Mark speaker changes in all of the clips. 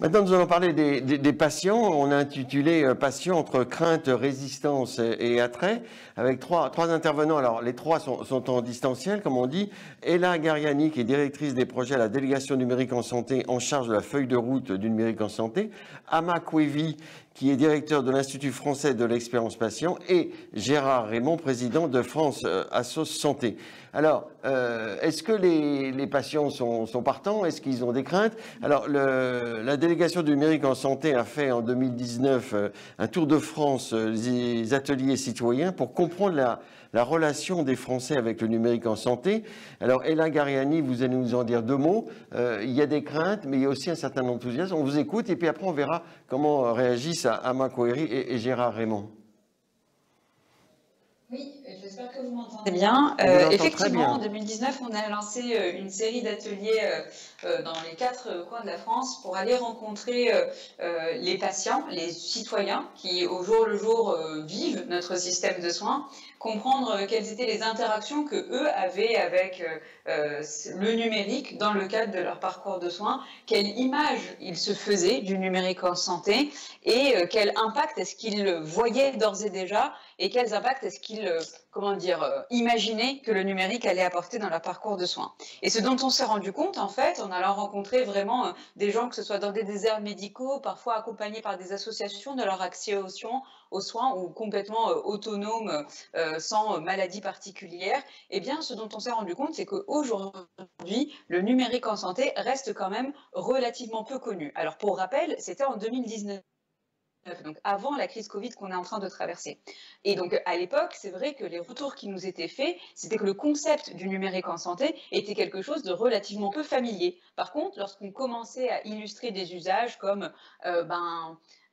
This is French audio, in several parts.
Speaker 1: Maintenant, nous allons parler des patients. On a intitulé Patients entre crainte, résistance et attrait, avec trois intervenants. Alors, les trois sont en distanciel, comme on dit. Ella Gariani, qui est directrice des projets à la délégation numérique en santé, en charge de la feuille de route du numérique en santé. Ama Kwevi, qui est directeur de l'Institut français de l'expérience patient, et Gérard Raymond, président de France Assos Santé. Alors, est-ce que les patients sont partants? Est-ce qu'ils ont des craintes? Alors, la délégation du numérique en santé a fait en 2019 un tour de France des ateliers citoyens pour comprendre la relation des Français avec le numérique en santé. Alors, Ella Gariani, vous allez nous en dire deux mots. Il y a des craintes, mais il y a aussi un certain enthousiasme. On vous écoute et puis après, on verra comment réagissent Ama Kwevi et Gérard Raymond.
Speaker 2: Oui, j'espère que vous m'entendez bien. Effectivement, en 2019, on a lancé une série d'ateliers dans les 4 coins de la France pour aller rencontrer les patients, les citoyens qui au jour le jour vivent notre système de soins, comprendre quelles étaient les interactions que eux avaient avec le numérique dans le cadre de leur parcours de soins, quelle image ils se faisaient du numérique en santé et quel impact est-ce qu'ils voyaient d'ores et déjà et quels impacts est-ce qu'ils imaginaient que le numérique allait apporter dans leur parcours de soins. Et ce dont on s'est rendu compte, en fait, en allant rencontrer vraiment des gens, que ce soit dans des déserts médicaux, parfois accompagnés par des associations, de leur accès aux soins ou complètement autonomes, sans maladie particulière, eh bien, ce dont on s'est rendu compte, c'est qu'aujourd'hui, le numérique en santé reste quand même relativement peu connu. Alors, pour rappel, c'était en 2019. Donc avant la crise Covid qu'on est en train de traverser. Et donc à l'époque, c'est vrai que les retours qui nous étaient faits, c'était que le concept du numérique en santé était quelque chose de relativement peu familier. Par contre, lorsqu'on commençait à illustrer des usages comme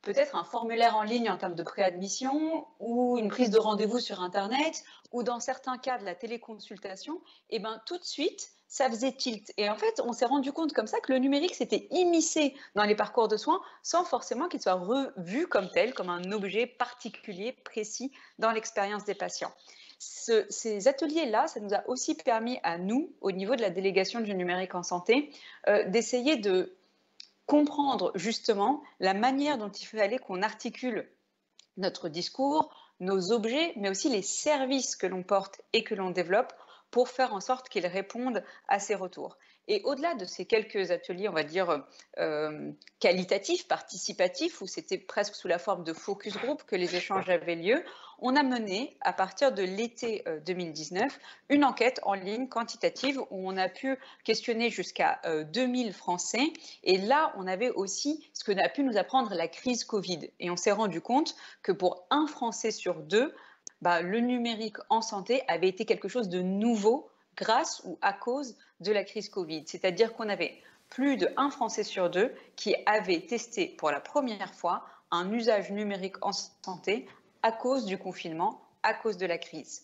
Speaker 2: peut-être un formulaire en ligne en termes de préadmission ou une prise de rendez-vous sur Internet ou dans certains cas de la téléconsultation, et tout de suite, ça faisait tilt. Et en fait, on s'est rendu compte comme ça que le numérique s'était immiscé dans les parcours de soins sans forcément qu'il soit revu comme tel, comme un objet particulier, précis dans l'expérience des patients. Ces ateliers-là, ça nous a aussi permis à nous, au niveau de la délégation du numérique en santé, d'essayer de comprendre justement la manière dont il fallait qu'on articule notre discours, nos objets, mais aussi les services que l'on porte et que l'on développe pour faire en sorte qu'ils répondent à ces retours. Et au-delà de ces quelques ateliers, on va dire, qualitatifs, participatifs, où c'était presque sous la forme de focus group que les échanges avaient lieu, on a mené, à partir de l'été 2019, une enquête en ligne quantitative où on a pu questionner jusqu'à 2000 Français. Et là, on avait aussi ce que a pu nous apprendre la crise Covid. Et on s'est rendu compte que pour un Français sur deux, le numérique en santé avait été quelque chose de nouveau grâce ou à cause de la crise Covid. C'est-à-dire qu'on avait plus de 1 Français sur 2 qui avait testé pour la première fois un usage numérique en santé à cause du confinement, à cause de la crise.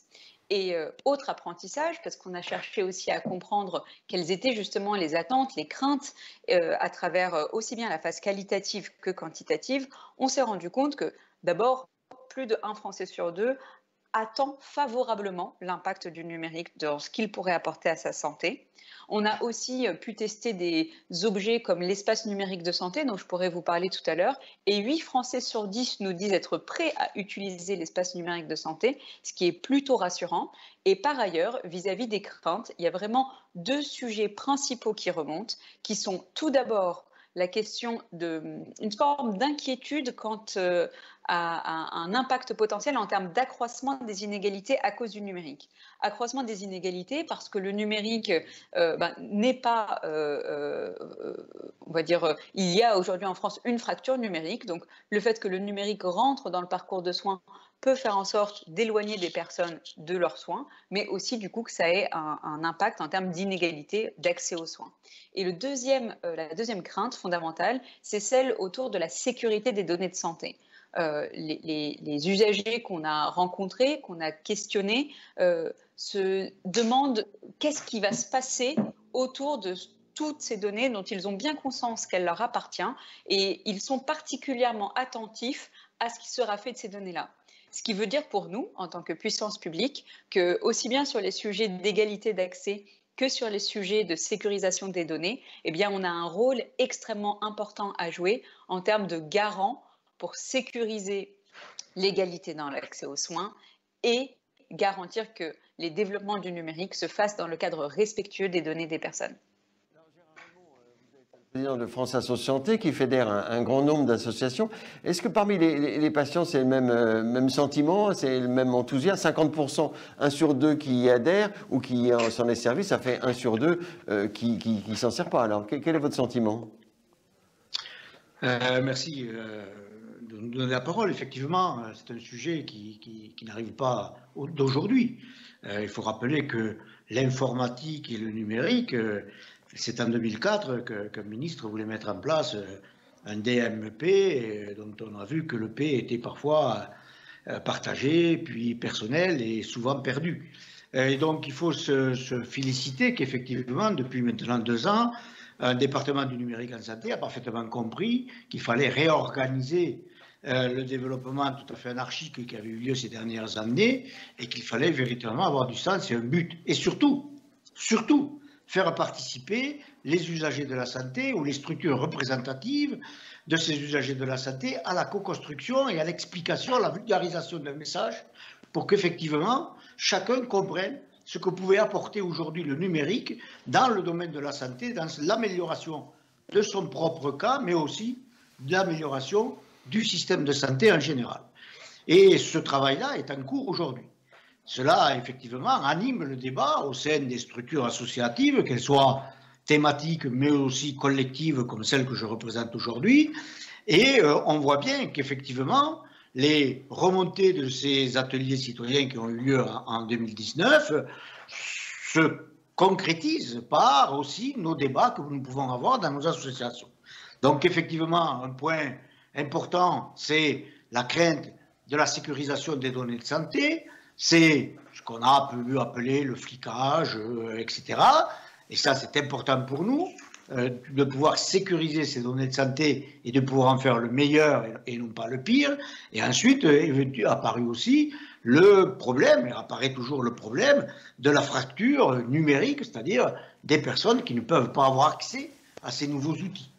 Speaker 2: Et autre apprentissage, parce qu'on a cherché aussi à comprendre quelles étaient justement les attentes, les craintes à travers aussi bien la phase qualitative que quantitative, on s'est rendu compte que d'abord, plus de 1 Français sur 2 attend favorablement l'impact du numérique dans ce qu'il pourrait apporter à sa santé. On a aussi pu tester des objets comme l'espace numérique de santé, dont je pourrais vous parler tout à l'heure, et 8 Français sur 10 nous disent être prêts à utiliser l'espace numérique de santé, ce qui est plutôt rassurant. Et par ailleurs, vis-à-vis des craintes, il y a vraiment 2 sujets principaux qui remontent, qui sont tout d'abord la question d'une forme d'inquiétude quant à un impact potentiel en termes d'accroissement des inégalités à cause du numérique. Accroissement des inégalités parce que le numérique n'est pas, on va dire, il y a aujourd'hui en France une fracture numérique, donc le fait que le numérique rentre dans le parcours de soins peut faire en sorte d'éloigner des personnes de leurs soins, mais aussi du coup que ça ait un impact en termes d'inégalité d'accès aux soins. Et la deuxième crainte fondamentale, c'est celle autour de la sécurité des données de santé. Les usagers qu'on a rencontrés, qu'on a questionnés, se demandent qu'est-ce qui va se passer autour de toutes ces données dont ils ont bien conscience qu'elles leur appartiennent, et ils sont particulièrement attentifs à ce qui sera fait de ces données-là. Ce qui veut dire pour nous, en tant que puissance publique, que aussi bien sur les sujets d'égalité d'accès que sur les sujets de sécurisation des données, eh bien, on a un rôle extrêmement important à jouer en termes de garant pour sécuriser l'égalité dans l'accès aux soins et garantir que les développements du numérique se fassent dans le cadre respectueux des données des personnes.
Speaker 1: Président de France Asso Santé qui fédère un grand nombre d'associations. Est-ce que parmi les patients, c'est le même sentiment, c'est le même enthousiasme? 50%, 1 sur 2 qui y adhère ou qui s'en est servi, ça fait 1 sur 2 qui s'en sert pas. Alors, quel est votre sentiment?
Speaker 3: Merci de nous donner la parole. Effectivement, c'est un sujet qui n'arrive pas d'aujourd'hui. Il faut rappeler que l'informatique et le numérique, c'est en 2004 qu'un ministre voulait mettre en place un DMP dont on a vu que le P était parfois partagé, puis personnel et souvent perdu. Et donc il faut se féliciter qu'effectivement, depuis maintenant 2 ans, un département du numérique en santé a parfaitement compris qu'il fallait réorganiser le développement tout à fait anarchique qui avait eu lieu ces dernières années et qu'il fallait véritablement avoir du sens et un but. Et surtout, faire participer les usagers de la santé ou les structures représentatives de ces usagers de la santé à la co-construction et à l'explication, à la vulgarisation d'un message pour qu'effectivement chacun comprenne ce que pouvait apporter aujourd'hui le numérique dans le domaine de la santé, dans l'amélioration de son propre cas, mais aussi de l'amélioration du système de santé en général. Et ce travail-là est en cours aujourd'hui. Cela, effectivement, anime le débat au sein des structures associatives, qu'elles soient thématiques, mais aussi collectives, comme celle que je représente aujourd'hui. Et on voit bien qu'effectivement, les remontées de ces ateliers citoyens qui ont eu lieu en 2019 se concrétisent par aussi nos débats que nous pouvons avoir dans nos associations. Donc, effectivement, un point important, c'est la crainte de la sécurisation des données de santé. C'est ce qu'on a pu appeler le flicage, etc. Et ça, c'est important pour nous, de pouvoir sécuriser ces données de santé et de pouvoir en faire le meilleur et non pas le pire. Et ensuite, est apparu aussi le problème, et apparaît toujours le problème, de la fracture numérique, c'est-à-dire des personnes qui ne peuvent pas avoir accès à ces nouveaux outils.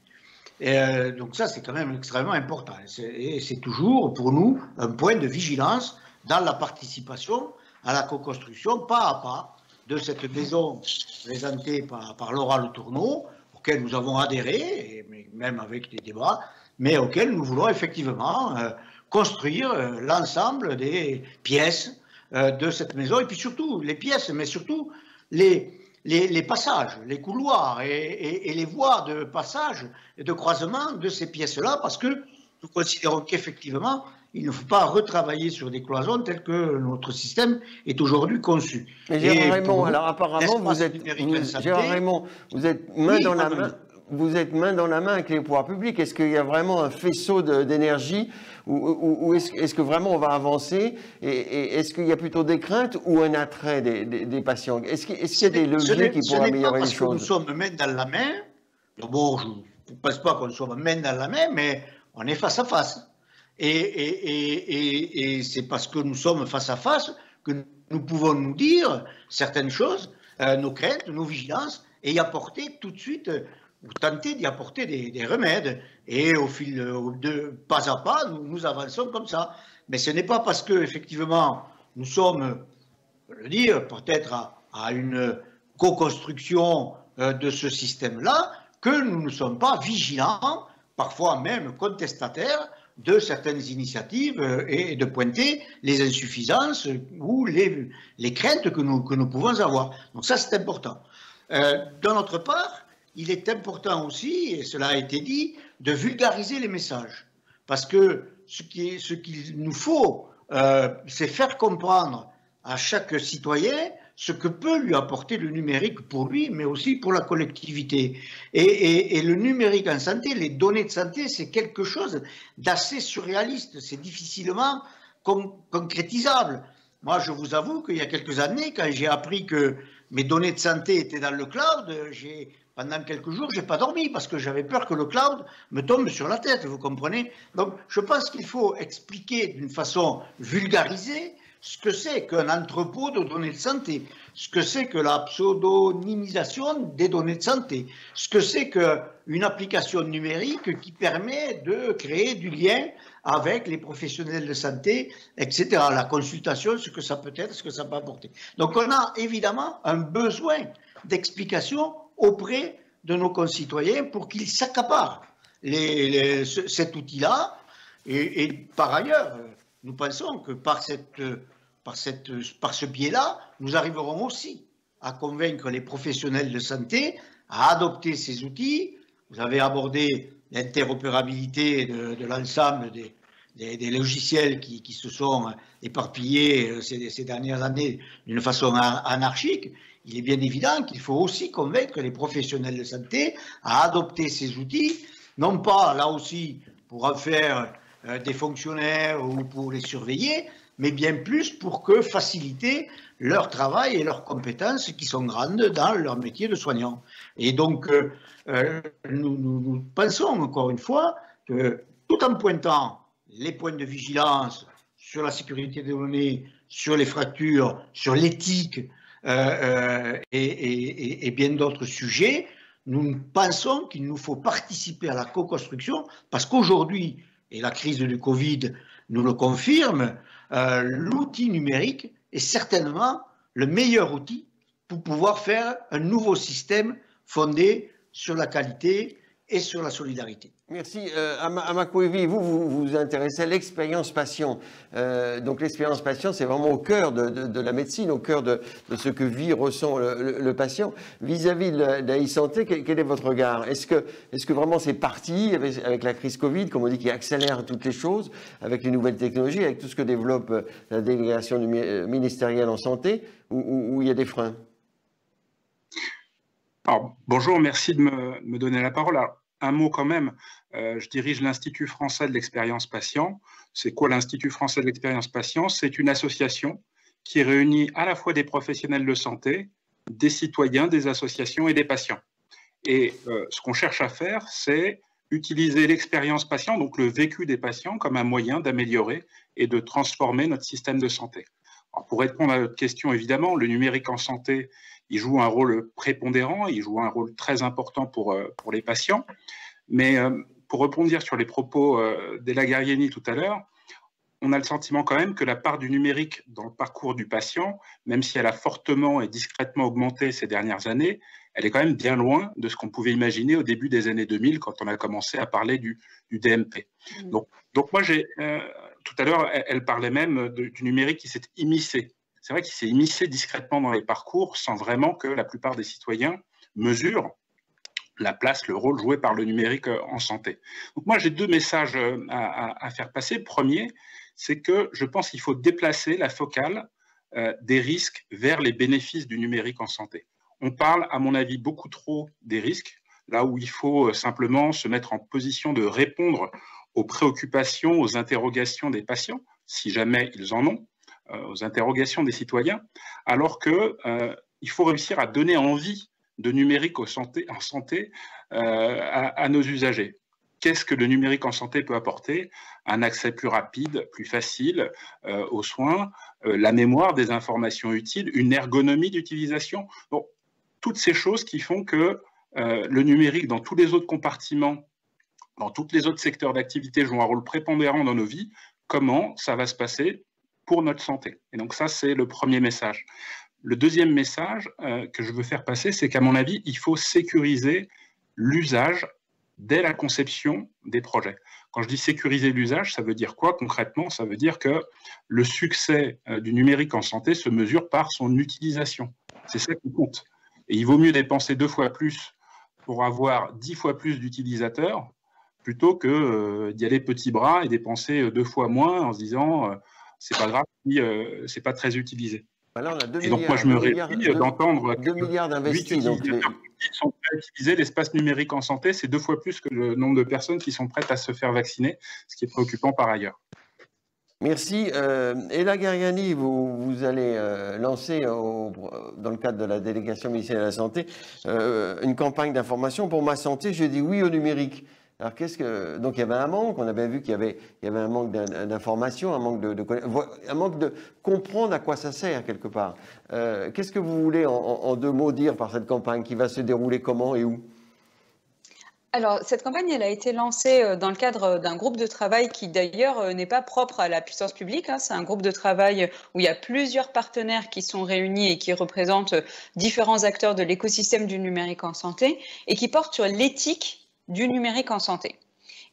Speaker 3: Et donc ça, c'est quand même extrêmement important. Et c'est toujours, pour nous, un point de vigilance dans la participation à la co-construction, pas à pas, de cette maison présentée par Laura Le Tourneau, auquel nous avons adhéré, même avec des débats, mais auquel nous voulons effectivement construire l'ensemble des pièces de cette maison, et puis surtout les pièces, mais surtout les passages, les couloirs et les voies de passage et de croisement de ces pièces-là, parce que nous considérons qu'effectivement, il ne faut pas retravailler sur des cloisons telles que notre système est aujourd'hui conçu.
Speaker 1: Mais Gérard Raymond, alors apparemment, vous êtes main dans la main. Vous êtes main dans la main avec les pouvoirs publics. Est-ce qu'il y a vraiment un faisceau d'énergie ou est-ce que vraiment on va avancer? Et est-ce qu'il y a plutôt des craintes ou un attrait des patients? Est-ce qu'il y a des leviers qui pourraient améliorer les choses?
Speaker 3: Ce n'est pas parce que nous sommes main dans la main. D'abord, je ne pense pas qu'on soit main dans la main, mais on est face à face. Et c'est parce que nous sommes face à face que nous pouvons nous dire certaines choses, nos craintes, nos vigilances, et y apporter tout de suite, ou tenter d'y apporter des remèdes. Et au fil de pas à pas, nous avançons comme ça. Mais ce n'est pas parce que effectivement nous sommes, je veux le dire, peut-être à une co-construction de ce système-là, que nous ne sommes pas vigilants, parfois même contestataires, de certaines initiatives et de pointer les insuffisances ou les craintes que nous pouvons avoir. Donc ça, c'est important. D'un autre part, il est important aussi, et cela a été dit, de vulgariser les messages. Parce que ce qu'il nous faut, c'est faire comprendre à chaque citoyen ce que peut lui apporter le numérique pour lui, mais aussi pour la collectivité. Et le numérique en santé, les données de santé, c'est quelque chose d'assez surréaliste, c'est difficilement concrétisable. Moi, je vous avoue qu'il y a quelques années, quand j'ai appris que mes données de santé étaient dans le cloud, pendant quelques jours, je n'ai pas dormi parce que j'avais peur que le cloud me tombe sur la tête, vous comprenez? Donc, je pense qu'il faut expliquer d'une façon vulgarisée ce que c'est qu'un entrepôt de données de santé, ce que c'est que la pseudonymisation des données de santé, ce que c'est qu'une application numérique qui permet de créer du lien avec les professionnels de santé, etc. La consultation, ce que ça peut être, ce que ça peut apporter. Donc on a évidemment un besoin d'explication auprès de nos concitoyens pour qu'ils s'accaparent cet outil-là. Et par ailleurs, nous pensons que par ce biais-là, nous arriverons aussi à convaincre les professionnels de santé à adopter ces outils. Vous avez abordé l'interopérabilité de l'ensemble des logiciels qui se sont éparpillés ces dernières années d'une façon anarchique. Il est bien évident qu'il faut aussi convaincre les professionnels de santé à adopter ces outils, non pas là aussi pour en faire des fonctionnaires ou pour les surveiller, mais bien plus pour faciliter leur travail et leurs compétences qui sont grandes dans leur métier de soignant. Et donc, nous pensons encore une fois que tout en pointant les points de vigilance sur la sécurité des données, sur les fractures, sur l'éthique et bien d'autres sujets, nous pensons qu'il nous faut participer à la co-construction parce qu'aujourd'hui, et la crise du Covid nous le confirme, l'outil numérique est certainement le meilleur outil pour pouvoir faire un nouveau système fondé sur la qualité et sur la solidarité.
Speaker 1: Merci. Amakoevi, vous vous intéressez à l'expérience patient. Donc l'expérience patient, c'est vraiment au cœur de la médecine, au cœur de ce que vit, ressent le patient. Vis-à-vis de la e-santé, quel est votre regard? Est-ce que vraiment c'est parti avec la crise Covid, comme on dit, qui accélère toutes les choses, avec les nouvelles technologies, avec tout ce que développe la délégation ministérielle en santé, ou il y a des freins?
Speaker 4: Alors, bonjour, merci de me donner la parole. Alors, un mot quand même, je dirige l'Institut français de l'expérience patient. C'est quoi l'Institut français de l'expérience patient? C'est une association qui réunit à la fois des professionnels de santé, des citoyens, des associations et des patients. Et ce qu'on cherche à faire, c'est utiliser l'expérience patient, donc le vécu des patients, comme un moyen d'améliorer et de transformer notre système de santé. Alors, pour répondre à votre question, évidemment, le numérique en santé, il joue un rôle prépondérant, il joue un rôle très important pour les patients. Mais pour rebondir sur les propos d'Ela Guerriani tout à l'heure, on a le sentiment quand même que la part du numérique dans le parcours du patient, même si elle a fortement et discrètement augmenté ces dernières années, elle est quand même bien loin de ce qu'on pouvait imaginer au début des années 2000 quand on a commencé à parler du DMP. Donc moi, tout à l'heure, elle parlait même du numérique qui s'est immiscé. C'est vrai qu'il s'est immiscé discrètement dans les parcours sans vraiment que la plupart des citoyens mesurent la place, le rôle joué par le numérique en santé. Donc moi, j'ai deux messages à faire passer. Le premier, c'est que je pense qu'il faut déplacer la focale des risques vers les bénéfices du numérique en santé. On parle, à mon avis, beaucoup trop des risques, là où il faut simplement se mettre en position de répondre aux préoccupations, aux interrogations des patients, si jamais ils en ont, aux interrogations des citoyens, alors qu'il faut réussir à donner envie de numérique en santé à nos usagers. Qu'est-ce que le numérique en santé peut apporter? Un accès plus rapide, plus facile aux soins, la mémoire des informations utiles, une ergonomie d'utilisation. Bon, toutes ces choses qui font que le numérique dans tous les autres compartiments, dans tous les autres secteurs d'activité joue un rôle prépondérant dans nos vies. Comment ça va se passer pour notre santé? Et donc ça, c'est le premier message. Le deuxième message que je veux faire passer, c'est qu'à mon avis, il faut sécuriser l'usage dès la conception des projets. Quand je dis sécuriser l'usage, ça veut dire quoi concrètement? Ça veut dire que le succès du numérique en santé se mesure par son utilisation. C'est ça qui compte. Et il vaut mieux dépenser 2 fois plus pour avoir 10 fois plus d'utilisateurs plutôt que d'y aller petits bras et dépenser 2 fois moins en se disant c'est pas grave si c'est pas très utilisé.
Speaker 1: Là, on a 2
Speaker 4: et donc moi je me réjouis d'entendre
Speaker 1: 2 milliards d'investis.
Speaker 4: Qui sont prêts à utiliser l'espace numérique en santé, c'est 2 fois plus que le nombre de personnes qui sont prêtes à se faire vacciner, ce qui est préoccupant par ailleurs.
Speaker 1: Merci. Ela Guerriani, vous allez lancer, dans le cadre de la délégation ministérielle de la Santé, une campagne d'information pour Ma Santé. Je dis oui au numérique. Alors, donc il y avait un manque, on avait vu qu'il y avait un manque d'information, un manque un manque de comprendre à quoi ça sert quelque part. Qu'est-ce que vous voulez en 2 mots dire par cette campagne qui va se dérouler comment et où?
Speaker 2: Alors, cette campagne, elle a été lancée dans le cadre d'un groupe de travail qui, d'ailleurs, n'est pas propre à la puissance publique. Hein. C'est un groupe de travail où il y a plusieurs partenaires qui sont réunis et qui représentent différents acteurs de l'écosystème du numérique en santé et qui porte sur l'éthique du numérique en santé.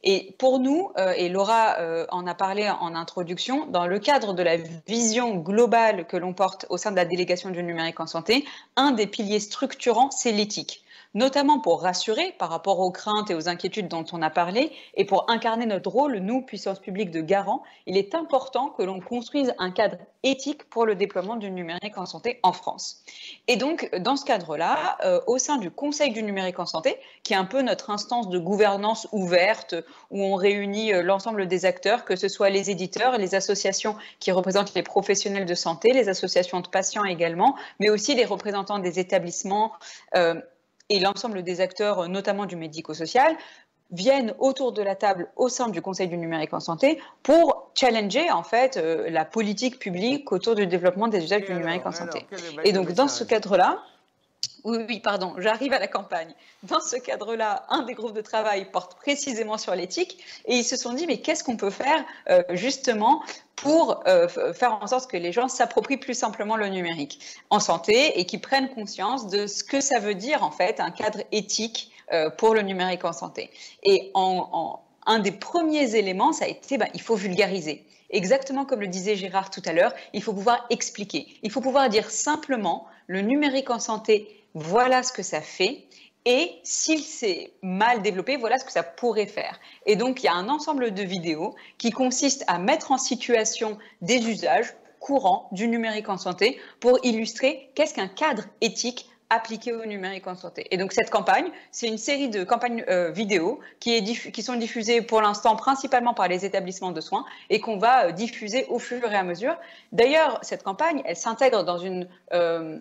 Speaker 2: Et pour nous, et Laura en a parlé en introduction, dans le cadre de la vision globale que l'on porte au sein de la délégation du numérique en santé, un des piliers structurants, c'est l'éthique. Notamment pour rassurer par rapport aux craintes et aux inquiétudes dont on a parlé, et pour incarner notre rôle, nous, puissance publique de garant, il est important que l'on construise un cadre éthique pour le déploiement du numérique en santé en France. Et donc, dans ce cadre-là, au sein du Conseil du numérique en santé, qui est un peu notre instance de gouvernance ouverte, où on réunit l'ensemble des acteurs, que ce soit les éditeurs, les associations qui représentent les professionnels de santé, les associations de patients également, mais aussi les représentants des établissements, et l'ensemble des acteurs, notamment du médico-social, viennent autour de la table au sein du Conseil du numérique en santé pour challenger en fait la politique publique autour du développement des usages du numérique en santé. Et donc dans ce cadre-là, oui, pardon, j'arrive à la campagne. Dans ce cadre-là, un des groupes de travail porte précisément sur l'éthique et ils se sont dit mais qu'est-ce qu'on peut faire justement pour faire en sorte que les gens s'approprient plus simplement le numérique en santé et qu'ils prennent conscience de ce que ça veut dire en fait un cadre éthique pour le numérique en santé. Et un des premiers éléments, ça a été il faut vulgariser. Exactement comme le disait Gérard tout à l'heure, il faut pouvoir expliquer. Il faut pouvoir dire simplement le numérique en santé, voilà ce que ça fait. Et s'il s'est mal développé, voilà ce que ça pourrait faire. Et donc, il y a un ensemble de vidéos qui consistent à mettre en situation des usages courants du numérique en santé pour illustrer qu'est-ce qu'un cadre éthique appliqué au numérique en santé. Et donc cette campagne, c'est une série de campagnes vidéo qui sont diffusées pour l'instant principalement par les établissements de soins et qu'on va diffuser au fur et à mesure. D'ailleurs, cette campagne, elle s'intègre dans une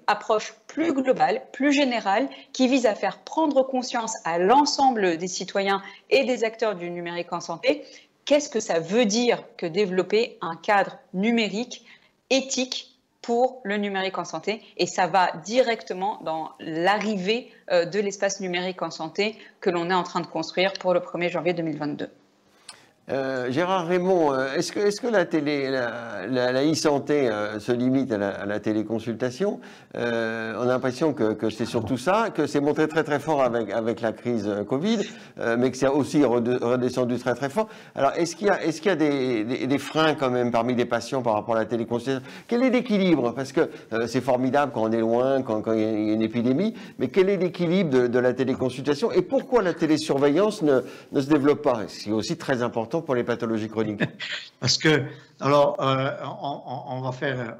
Speaker 2: approche plus globale, plus générale, qui vise à faire prendre conscience à l'ensemble des citoyens et des acteurs du numérique en santé qu'est-ce que ça veut dire que développer un cadre numérique éthique pour le numérique en santé, et ça va directement dans l'arrivée de l'espace numérique en santé que l'on est en train de construire pour le 1er janvier 2022.
Speaker 1: Gérard Raymond, est-ce que la e-santé se limite à la téléconsultation? On a l'impression que c'est surtout ça, que c'est monté très très fort avec la crise Covid, mais que c'est aussi redescendu très très fort. Alors est-ce qu'il y a des freins quand même parmi les patients par rapport à la téléconsultation? Quel est l'équilibre? Parce que c'est formidable quand on est loin, quand il y a une épidémie, mais quel est l'équilibre de la téléconsultation et pourquoi la télésurveillance ne se développe pas? C'est aussi très important pour les pathologies chroniques.
Speaker 3: Parce que, alors, on va faire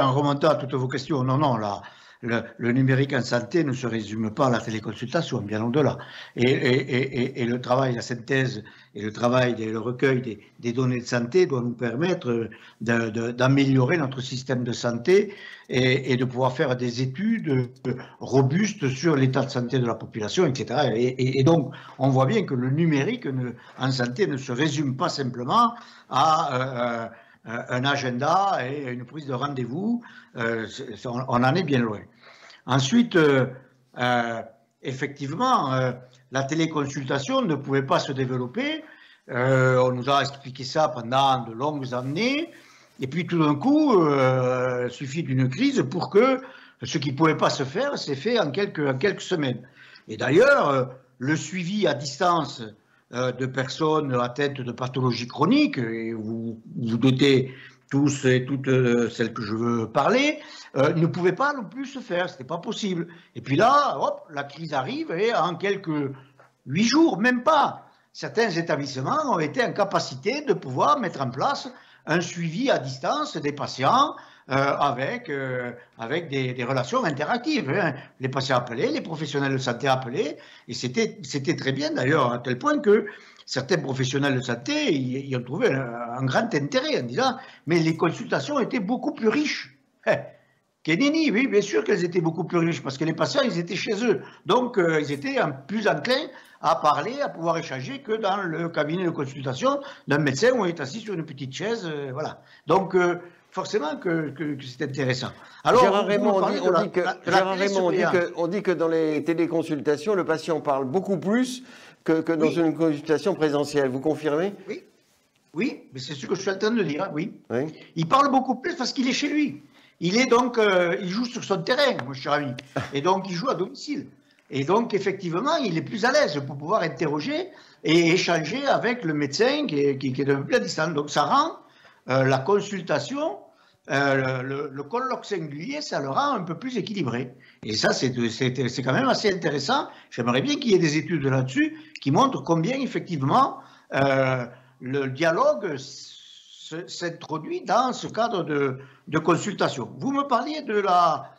Speaker 3: un remontant à toutes vos questions. Non, là, le numérique en santé ne se résume pas à la téléconsultation, bien au-delà. Et le travail, la synthèse et le travail, le recueil des données de santé doit nous permettre d'améliorer notre système de santé et de pouvoir faire des études robustes sur l'état de santé de la population, etc. Et donc, on voit bien que le numérique en santé ne se résume pas simplement à un agenda et une prise de rendez-vous. On en est bien loin. Ensuite, effectivement, la téléconsultation ne pouvait pas se développer. On nous a expliqué ça pendant de longues années. Et puis tout d'un coup, il suffit d'une crise pour que ce qui ne pouvait pas se faire, s'est fait en quelques semaines. Et d'ailleurs, le suivi à distance de personnes atteintes de pathologies chroniques, et vous doutez tous et toutes celles que je veux parler, ne pouvait pas non plus se faire, ce n'était pas possible. Et puis là, hop, la crise arrive et en quelques 8 jours, même pas, certains établissements ont été en capacité de pouvoir mettre en place un suivi à distance des patients avec des relations interactives. Hein. Les patients appelaient, les professionnels de santé appelaient, et c'était très bien d'ailleurs, à tel point que certains professionnels de santé y ont trouvé un grand intérêt en disant « mais les consultations étaient beaucoup plus riches ». Kenini, oui, bien sûr qu'elles étaient beaucoup plus riches, parce que les patients, ils étaient chez eux. Donc, ils étaient plus enclins à parler, à pouvoir échanger que dans le cabinet de consultation d'un médecin où on est assis sur une petite chaise, voilà. Donc, forcément que c'est intéressant. Alors,
Speaker 1: Gérard Raymond, on dit que dans les téléconsultations, le patient parle beaucoup plus que dans une consultation présentielle. Vous confirmez?
Speaker 3: Oui, oui, mais c'est ce que je suis en train de dire, oui. Il parle beaucoup plus parce qu'il est chez lui. Il est donc, il joue sur son terrain, mon cher ami, et donc il joue à domicile. Et donc, effectivement, il est plus à l'aise pour pouvoir interroger et échanger avec le médecin qui est un peu plus à distance. Donc, ça rend la consultation, le colloque singulier, ça le rend un peu plus équilibré. Et ça, c'est quand même assez intéressant. J'aimerais bien qu'il y ait des études là-dessus qui montrent combien, effectivement, le dialogue s'introduit dans ce cadre de consultation. Vous me parliez de la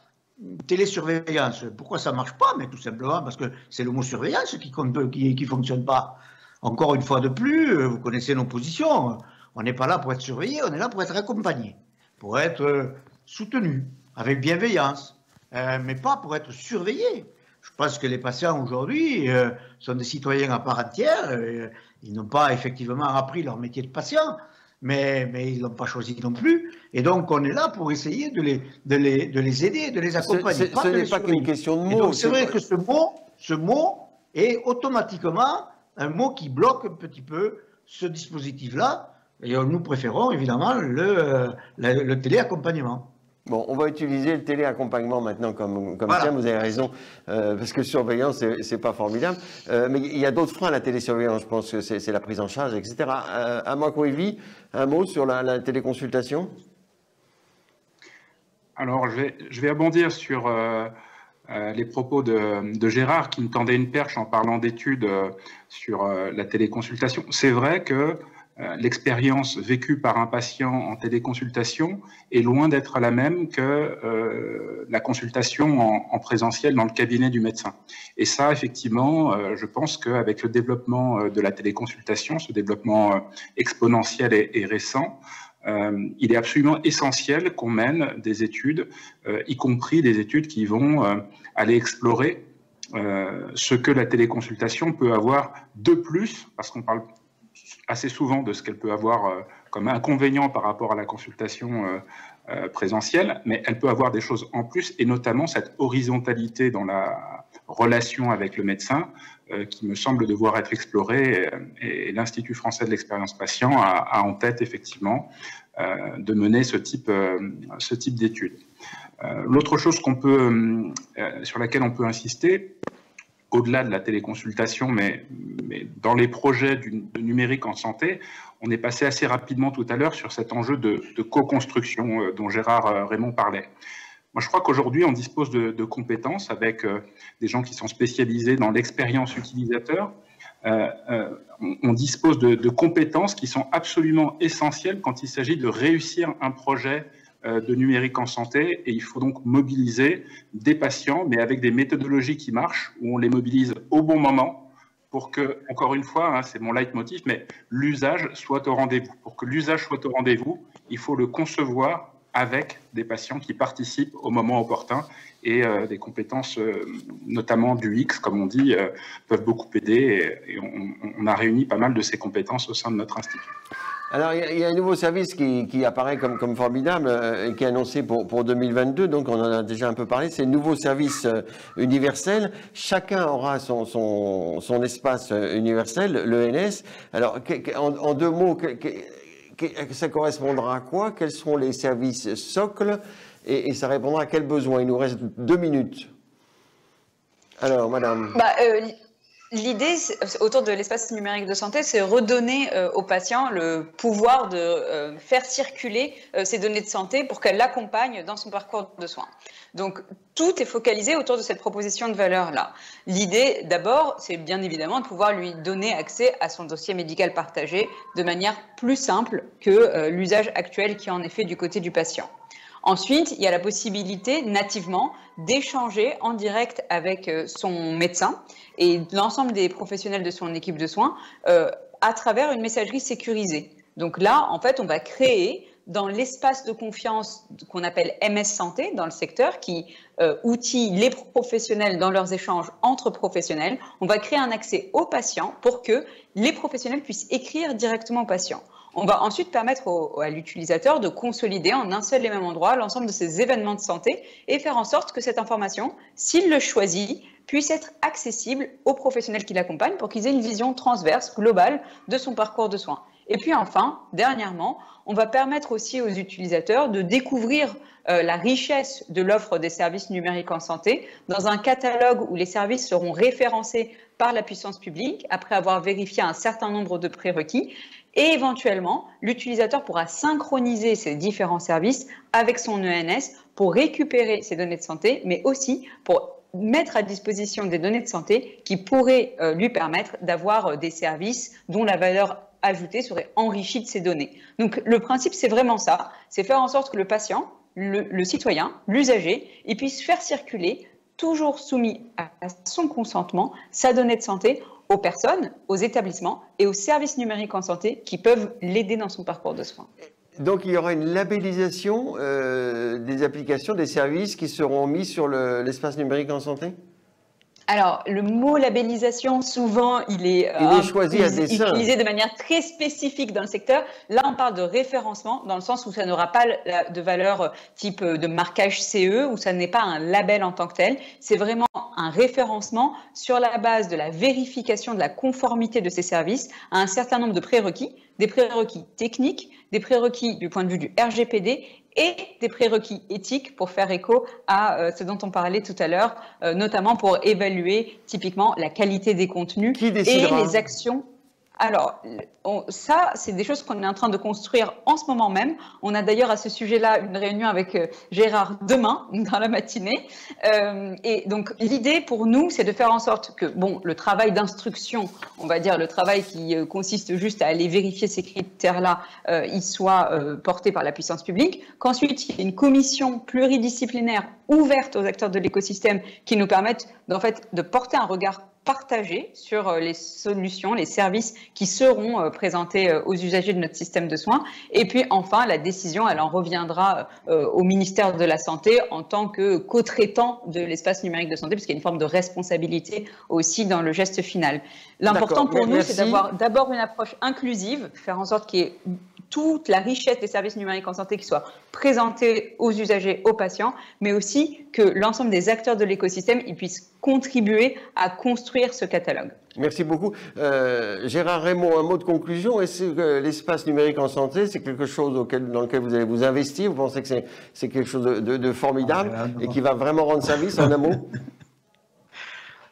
Speaker 3: télésurveillance. Pourquoi ça ne marche pas? Mais tout simplement parce que c'est le mot surveillance qui fonctionne pas. Encore une fois de plus, vous connaissez nos positions. On n'est pas là pour être surveillé, on est là pour être accompagné, pour être soutenu, avec bienveillance, mais pas pour être surveillé. Je pense que les patients aujourd'hui sont des citoyens à part entière. Ils n'ont pas effectivement appris leur métier de patient, mais ils ne l'ont pas choisi non plus. Et donc, on est là pour essayer de les aider, de les accompagner.
Speaker 1: Ce n'est pas qu'une question de mots.
Speaker 3: C'est vrai que ce mot est automatiquement un mot qui bloque un petit peu ce dispositif-là. Et nous préférons évidemment le téléaccompagnement.
Speaker 1: Bon, on va utiliser le téléaccompagnement maintenant comme voilà. Vous avez raison, parce que surveillance, c'est pas formidable. Mais il y a d'autres freins à la télésurveillance, je pense que c'est la prise en charge, etc. Amand Coévy, un mot sur la téléconsultation?
Speaker 4: Alors, je vais abondir sur les propos de Gérard qui me tendait une perche en parlant d'études sur la téléconsultation. C'est vrai que l'expérience vécue par un patient en téléconsultation est loin d'être la même que la consultation en présentiel dans le cabinet du médecin. Et ça, effectivement, je pense qu'avec le développement de la téléconsultation, ce développement exponentiel et récent, il est absolument essentiel qu'on mène des études, y compris des études qui vont aller explorer ce que la téléconsultation peut avoir de plus, parce qu'on parle assez souvent de ce qu'elle peut avoir comme inconvénient par rapport à la consultation présentielle, mais elle peut avoir des choses en plus, et notamment cette horizontalité dans la relation avec le médecin qui me semble devoir être explorée, et l'Institut français de l'expérience patient a en tête effectivement de mener ce type d'études. L'autre chose sur laquelle on peut insister, au-delà de la téléconsultation, mais dans les projets de numérique en santé, on est passé assez rapidement tout à l'heure sur cet enjeu de co-construction dont Gérard Raymond parlait. Moi, je crois qu'aujourd'hui, on dispose de compétences avec des gens qui sont spécialisés dans l'expérience utilisateur. On dispose de compétences qui sont absolument essentielles quand il s'agit de réussir un projet de numérique en santé, et il faut donc mobiliser des patients, mais avec des méthodologies qui marchent, où on les mobilise au bon moment pour que, encore une fois, c'est mon leitmotiv, mais l'usage soit au rendez-vous. Pour que l'usage soit au rendez-vous, il faut le concevoir avec des patients qui participent au moment opportun, et des compétences, notamment du X, comme on dit, peuvent beaucoup aider, et on a réuni pas mal de ces compétences au sein de notre institut.
Speaker 1: Alors, il y a un nouveau service qui apparaît comme formidable et qui est annoncé pour 2022, donc on en a déjà un peu parlé, c'est le nouveau service universel. Chacun aura son espace universel, l'ENS. Alors, en deux mots, ça correspondra à quoi? Quels seront les services socles et ça répondra à quels besoins? Il nous reste 2 minutes. Alors, madame.
Speaker 2: L'idée autour de l'espace numérique de santé, c'est redonner aux patients le pouvoir de faire circuler ces données de santé pour qu'elles l'accompagnent dans son parcours de soins. Donc, tout est focalisé autour de cette proposition de valeur-là. L'idée, d'abord, c'est bien évidemment de pouvoir lui donner accès à son dossier médical partagé de manière plus simple que l'usage actuel qui est en effet du côté du patient. Ensuite, il y a la possibilité nativement d'échanger en direct avec son médecin et l'ensemble des professionnels de son équipe de soins à travers une messagerie sécurisée. Donc là, en fait, on va créer dans l'espace de confiance qu'on appelle MS Santé dans le secteur, qui outille les professionnels dans leurs échanges entre professionnels. On va créer un accès aux patients pour que les professionnels puissent écrire directement aux patients. On va ensuite permettre à l'utilisateur de consolider en un seul et même endroit l'ensemble de ces événements de santé et faire en sorte que cette information, s'il le choisit, puisse être accessible aux professionnels qui l'accompagnent pour qu'ils aient une vision transverse, globale de son parcours de soins. Et puis enfin, dernièrement, on va permettre aussi aux utilisateurs de découvrir la richesse de l'offre des services numériques en santé dans un catalogue où les services seront référencés par la puissance publique après avoir vérifié un certain nombre de prérequis. Et éventuellement, l'utilisateur pourra synchroniser ces différents services avec son ENS pour récupérer ces données de santé, mais aussi pour mettre à disposition des données de santé qui pourraient lui permettre d'avoir des services dont la valeur ajoutée serait enrichie de ces données. Donc le principe, c'est vraiment ça, c'est faire en sorte que le patient, le citoyen, l'usager, il puisse faire circuler, toujours soumis à son consentement, sa donnée de santé aux personnes, aux établissements et aux services numériques en santé qui peuvent l'aider dans son parcours de soins.
Speaker 1: Donc il y aura une labellisation des applications, des services qui seront mis sur l'espace numérique en santé?
Speaker 2: Alors, le mot labellisation, souvent, il est
Speaker 1: choisi à dessein,
Speaker 2: utilisé de manière très spécifique dans le secteur. Là, on parle de référencement, dans le sens où ça n'aura pas de valeur type de marquage CE, où ça n'est pas un label en tant que tel. C'est vraiment un référencement sur la base de la vérification de la conformité de ces services à un certain nombre de prérequis, des prérequis techniques, des prérequis du point de vue du RGPD et des prérequis éthiques pour faire écho à ce dont on parlait tout à l'heure, notamment pour évaluer typiquement la qualité des contenus et les actions. Alors, ça, c'est des choses qu'on est en train de construire en ce moment même. On a d'ailleurs à ce sujet-là une réunion avec Gérard demain, dans la matinée. Et donc, l'idée pour nous, c'est de faire en sorte que, bon, le travail d'instruction, on va dire le travail qui consiste juste à aller vérifier ces critères-là, il soit porté par la puissance publique, qu'ensuite, il y ait une commission pluridisciplinaire ouverte aux acteurs de l'écosystème qui nous permettent, en fait, de porter un regard partagé sur les solutions, les services qui seront présentés aux usagers de notre système de soins. Et puis enfin, la décision, elle en reviendra au ministère de la Santé en tant que co-traitant de l'espace numérique de santé, puisqu'il y a une forme de responsabilité aussi dans le geste final. L'important pour nous, c'est d'avoir d'abord une approche inclusive, faire en sorte qu'il y ait toute la richesse des services numériques en santé qui soit présentée aux usagers, aux patients, mais aussi que l'ensemble des acteurs de l'écosystème ils puissent contribuer à construire ce catalogue.
Speaker 1: Merci beaucoup. Gérard Raymond, un mot de conclusion. Est-ce que l'espace numérique en santé, c'est quelque chose dans lequel vous allez vous investir? Vous pensez que c'est quelque chose de formidable et qui va vraiment rendre service, en un mot?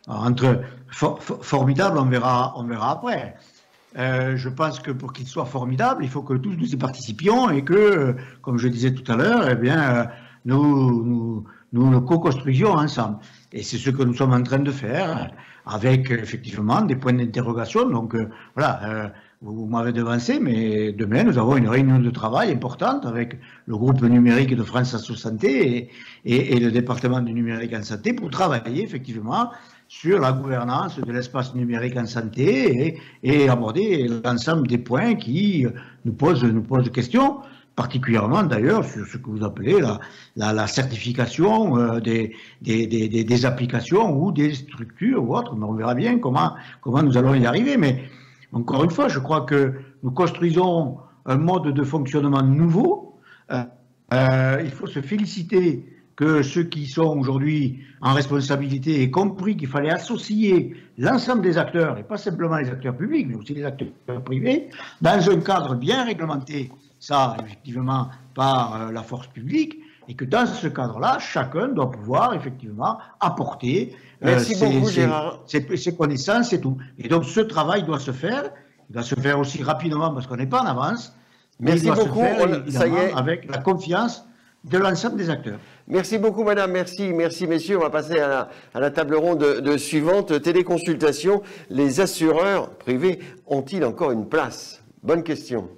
Speaker 3: Entre formidable, on verra après. Je pense que pour qu'il soit formidable, il faut que tous nous y participions et que, comme je disais tout à l'heure, eh bien, nous le co-construisions ensemble. Et c'est ce que nous sommes en train de faire, avec effectivement des points d'interrogation. Donc voilà, vous m'avez devancé, mais demain nous avons une réunion de travail importante avec le groupe numérique de France Asso Santé et le département du numérique en santé pour travailler effectivement sur la gouvernance de l'espace numérique en santé et aborder l'ensemble des points qui nous posent questions, particulièrement d'ailleurs sur ce que vous appelez la certification des applications ou des structures ou autres. Mais on verra bien comment nous allons y arriver. Mais encore une fois, je crois que nous construisons un mode de fonctionnement nouveau. Il faut se féliciter que ceux qui sont aujourd'hui en responsabilité aient compris qu'il fallait associer l'ensemble des acteurs, et pas simplement les acteurs publics, mais aussi les acteurs privés, dans un cadre bien réglementé, ça effectivement par la force publique, et que dans ce cadre-là, chacun doit pouvoir effectivement apporter ses connaissances et tout. Et donc ce travail doit se faire, il doit se faire aussi rapidement parce qu'on n'est pas en avance, mais il doit se faire évidemment avec la confiance de l'ensemble des acteurs.
Speaker 1: Merci beaucoup madame, merci messieurs. On va passer à la table ronde suivante. Téléconsultation, les assureurs privés ont-ils encore une place? Bonne question.